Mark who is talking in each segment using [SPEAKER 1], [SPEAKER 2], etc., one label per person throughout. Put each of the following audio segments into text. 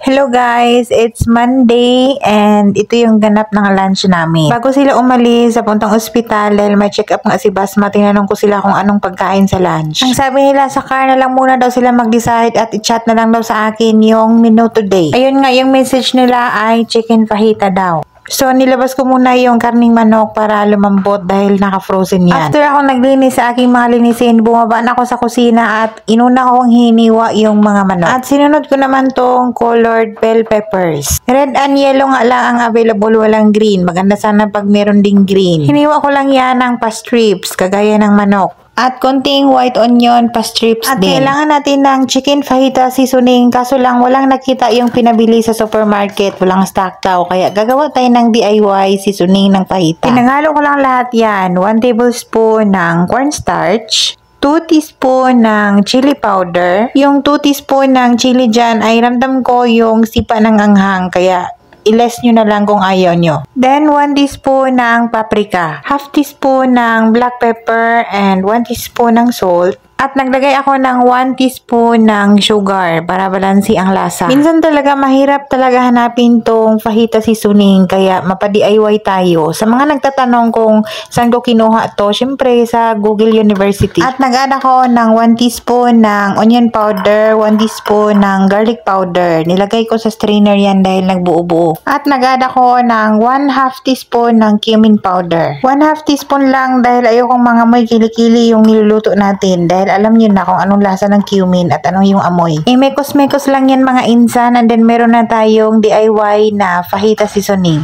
[SPEAKER 1] Hello guys, it's Monday and ito yung ganap ng lunch namin. Bago sila umalis sa puntang ospital dahil may check up nga si Basma, tinanong ko sila kung anong pagkain sa lunch. Ang sabi nila sa car na lang muna daw sila mag-decide at i-chat na lang daw sa akin yung menu today. Ayun nga, yung message nila ay chicken fajita daw. So, nilabas ko muna yung karning manok para lumambot dahil naka-frozen yan. After ako naglinis sa aking mga linisin, bumaba na ako sa kusina at inuna kong hiniwa yung mga manok. At sinunod ko naman tong colored bell peppers. Red and yellow nga lang ang available, walang green. Maganda sana pag meron ding green. Hiniwa ko lang yan ng pa-strips, kagaya ng manok. At konting white onion pa-strips din. At kailangan natin ng chicken fajita seasoning. Kaso lang walang nakita yung pinabili sa supermarket. Walang stock daw. Kaya gagawa tayo ng DIY seasoning ng fajita. Pinanghalo ko lang lahat yan. 1 tablespoon ng cornstarch. 2 teaspoon ng chili powder. Yung 2 teaspoon ng chili dyan ay ramdam ko yung sipa ng anghang. Kaya i-less nyo na lang kung ayaw nyo. Then, 1 teaspoon ng paprika. Half teaspoon ng black pepper and 1 teaspoon ng salt. At naglagay ako ng 1 teaspoon ng sugar para balansi ang lasa. Minsan talaga mahirap talaga hanapin tong fajita seasoning kaya mapa-DIY tayo. Sa mga nagtatanong kung saan ko kinuha to, syempre sa Google University. At nag-add ako ng 1 teaspoon ng onion powder, 1 teaspoon ng garlic powder. Nilagay ko sa strainer yan dahil nagbuo-buo. At nag-add ako ng 1/2 teaspoon ng cumin powder. 1/2 teaspoon lang dahil ayokong mga may kilikili yung niluluto natin dahil alam niyo na kung anong lasa ng cumin at anong yung amoy. Mekos-mekos lang yan mga insan, and then meron na tayong DIY na fajita seasoning.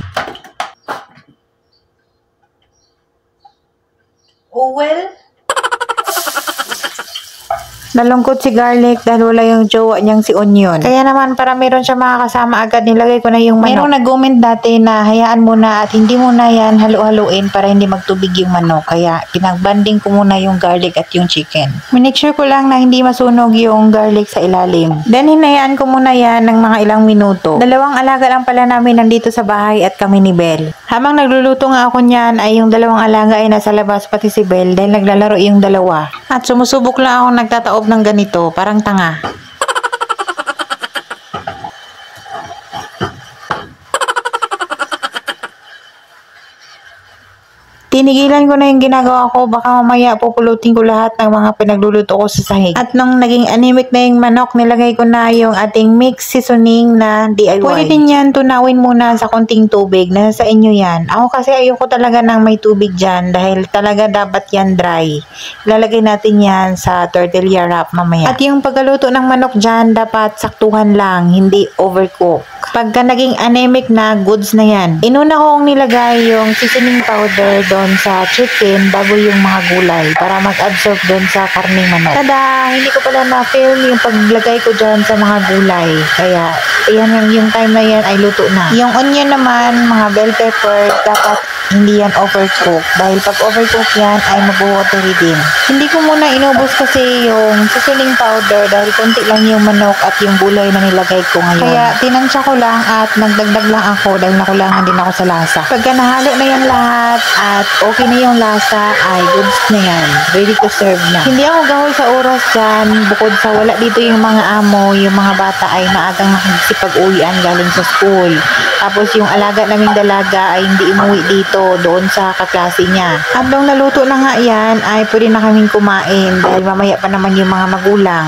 [SPEAKER 1] Oh well. Nalungkot si garlic dahil wala yung jowa niyang si onion. Kaya naman para meron siya makakasama agad, nilagay ko na yung manok. Mayroong nag-comment dati na hayaan muna at hindi muna yan halu-haluin para hindi magtubig yung manok. Kaya pinag-banding ko muna yung garlic at yung chicken. Make sure ko lang na hindi masunog yung garlic sa ilalim. Then hinayaan ko muna yan ng mga ilang minuto. Dalawang alaga lang pala namin nandito sa bahay at kami ni Belle. Habang nagluluto nga ako niyan ay yung dalawang alaga ay nasa labas pati si Belle dahil naglalaro yung dalawa. At sumusubok lang ako nagtataob ng ganito, parang tanga. Tinigilan ko na yung ginagawa ko, baka mamaya pupulutin ko lahat ng mga pinagluluto ko sa sahig. At nung naging anemic na yung manok, nilagay ko na yung ating mix seasoning na DIY. Pwede din yan tunawin muna sa konting tubig, nasa sa inyo yan. Ako kasi ayoko talaga ng may tubig dyan dahil talaga dapat yan dry. Ilalagay natin yan sa tortilla wrap mamaya. At yung pagkaluto ng manok dyan, dapat saktuhan lang, hindi overcook. Pagka naging anemic na, goods na yan. Inuna kong nilagay yung seasoning powder doon sa chicken bago yung mga gulay para mag-absorb doon sa karning manok. Tada! Hindi ko pala na-film yung paglagay ko dyan sa mga gulay. Kaya, yung time na yan ay luto na. Yung onion naman, mga bell pepper, dapat hindi yan overcook. Dahil pag overcook yan, ay mabuwatery din. Hindi ko muna inubos kasi yung seasoning powder dahil konti lang yung manok at yung gulay na nilagay ko ngayon. Kaya, tinansya ko lang at nagdagdag lang ako dahil nakulangan din ako sa lasa. Pagka nahalo na yan lahat at okay na yung lasa, ay goods na yan. Ready to serve na. Hindi ako gahol sa oras dyan. Bukod sa wala dito yung mga amo, yung mga bata ay maagang nakikipag-uwian galing sa school. Tapos yung alaga naming dalaga ay hindi umuwi dito, doon sa kaklase niya. At nung naluto na nga yan, ay pwede na kaming kumain dahil mamaya pa naman yung mga magulang.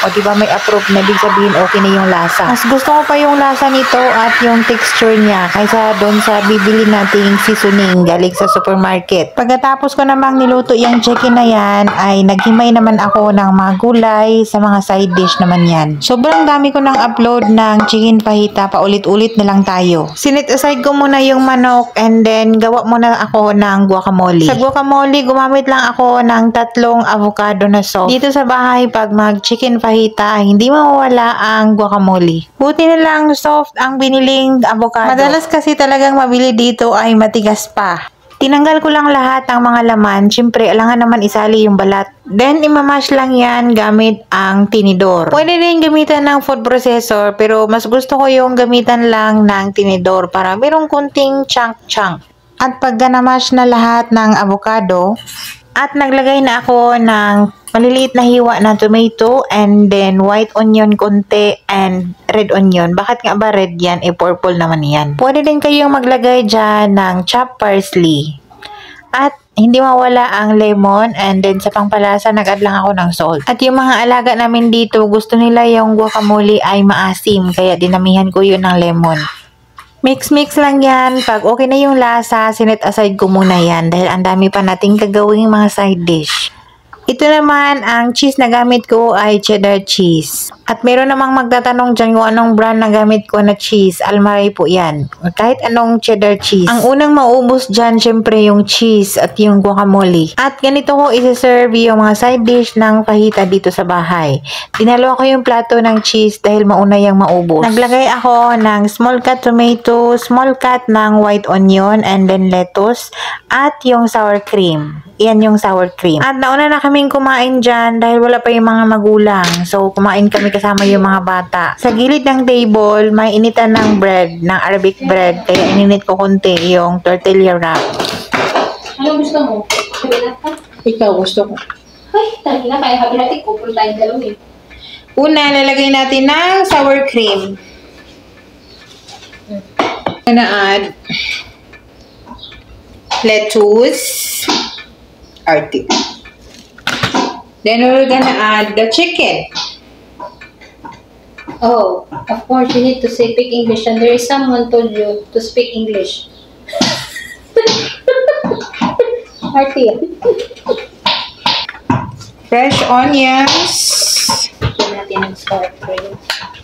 [SPEAKER 1] O diba may approve na, ibig sabihin okay na yung lasa. Mas gusto ko pa yung lasa nito at yung texture niya kaysa doon sa bibili nating seasoning galing sa supermarket. Pagkatapos ko namang niluto yung chicken na yan, ay naghimay naman ako ng mga gulay sa mga side dish naman yan. Sobrang dami ko nang upload ng chicken fajita, paulit-ulit na lang tayo. Sinit aside ko muna yung manok and then gawa muna ako ng guacamole. Sa guacamole, gumamit lang ako ng 3 avocado na soft. Dito sa bahay, pag mag-chicken fajita, hindi mawawala ang guacamole. Buti na lang soft ang biniling avocado. Madalas kasi talagang mabili dito ay matigas pa. Tinanggal ko lang lahat ng mga laman. Siyempre, alangan naman isali yung balat. Then, imamash lang yan gamit ang tinidor. Pwede din gamitan ng food processor, pero mas gusto ko yung gamitan lang ng tinidor para merong kunting chunk-chunk. At pag na-mash na lahat ng avocado, At naglagay na ako ng maliliit na hiwa na tomato and then white onion konti and red onion. Bakit nga ba red yan? Purple naman yan. Pwede din kayong maglagay dyan ng chopped parsley. At hindi mawala ang lemon and then sa pangpalasa nag-add lang ako ng salt. At yung mga alaga namin dito, gusto nila yung guacamole ay maasim kaya dinamihan ko yun ng lemon. Mix lang yan. Pag okay na yung lasa, sinet aside ko muna yan dahil ang dami pa nating gagawing mga side dish. Ito naman, ang cheese na gamit ko ay cheddar cheese. At meron namang magtatanong dyan kung anong brand na gamit ko na cheese. Almaray po yan. Kahit anong cheddar cheese. Ang unang maubos dyan, syempre yung cheese at yung guacamole. At ganito ko isa-serve yung mga side dish ng fajita dito sa bahay. Dinalo ko yung plato ng cheese dahil mauna yung maubos. Naglagay ako ng small cut tomato, small cut ng white onion, and then lettuce, at yung sour cream. Yan yung sour cream. At nauna na kaming kumain dyan dahil wala pa yung mga magulang. So, kumain kami kasama yung mga bata. Sa gilid ng table, may initan ng bread, ng Arabic bread. Kaya ininit ko konti yung tortilla wrap.
[SPEAKER 2] Ano gusto mo? Habilat ka?
[SPEAKER 1] Ikaw, gusto ko.
[SPEAKER 2] Ay, talaga kaya habilatin ko. Punta tayong dalawa eh.
[SPEAKER 1] Una, lalagay natin ng sour cream. Gonna add lettuce. Then we're gonna add the chicken.
[SPEAKER 2] Oh, of course, you need to speak English and there is someone told you to speak English. Artie.
[SPEAKER 1] Fresh onions.
[SPEAKER 2] Lagyan natin ng sour cream.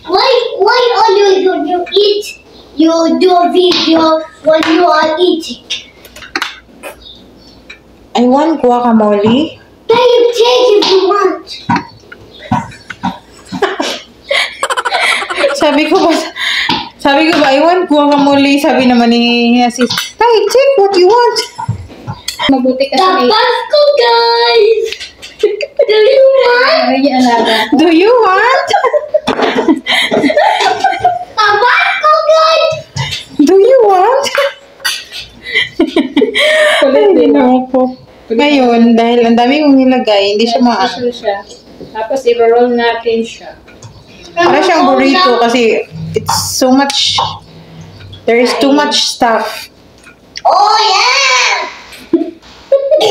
[SPEAKER 3] Why always when you eat, you do a video when you are eating?
[SPEAKER 1] I want guacamole.
[SPEAKER 3] Then you take if you want.
[SPEAKER 1] Sabi ko ba, I want guacamole. Sabi naman ni sis, Tay, take what you want.
[SPEAKER 2] Mabuti kasi may...
[SPEAKER 3] Tabasco, guys! Do you want?
[SPEAKER 2] Ay, alaga.
[SPEAKER 1] Do you want?
[SPEAKER 3] Tabasco, guys!
[SPEAKER 1] Do you want?
[SPEAKER 2] Kulit din
[SPEAKER 1] ako. Ngayon, dahil ang dami kong nilagay, hindi siya
[SPEAKER 2] Special siya. Tapos, i-roll natin siya.
[SPEAKER 1] Para siyang burrito kasi it's so much, there is too much stuff.
[SPEAKER 3] Oh, yeah! What do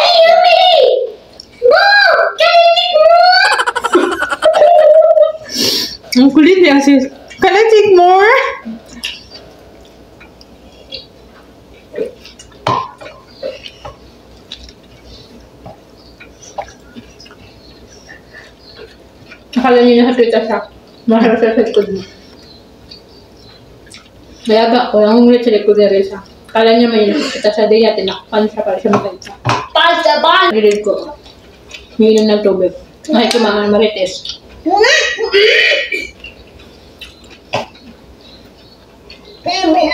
[SPEAKER 3] you mean? Mom, can I take more?
[SPEAKER 1] Ang kulit niya sis. Can I take more?
[SPEAKER 2] Akala niyo nakakita siya. Maharap siya sa likod mo. Mayaga ko, ang umulit sa likod ni Reza. Akala niya may nakakita siya din natin. Nakapan siya para siya makita.
[SPEAKER 3] Pasta, pasta!
[SPEAKER 2] Nilid ko. Umiinom ng tubig. Nakikumangan marites.
[SPEAKER 3] Baby,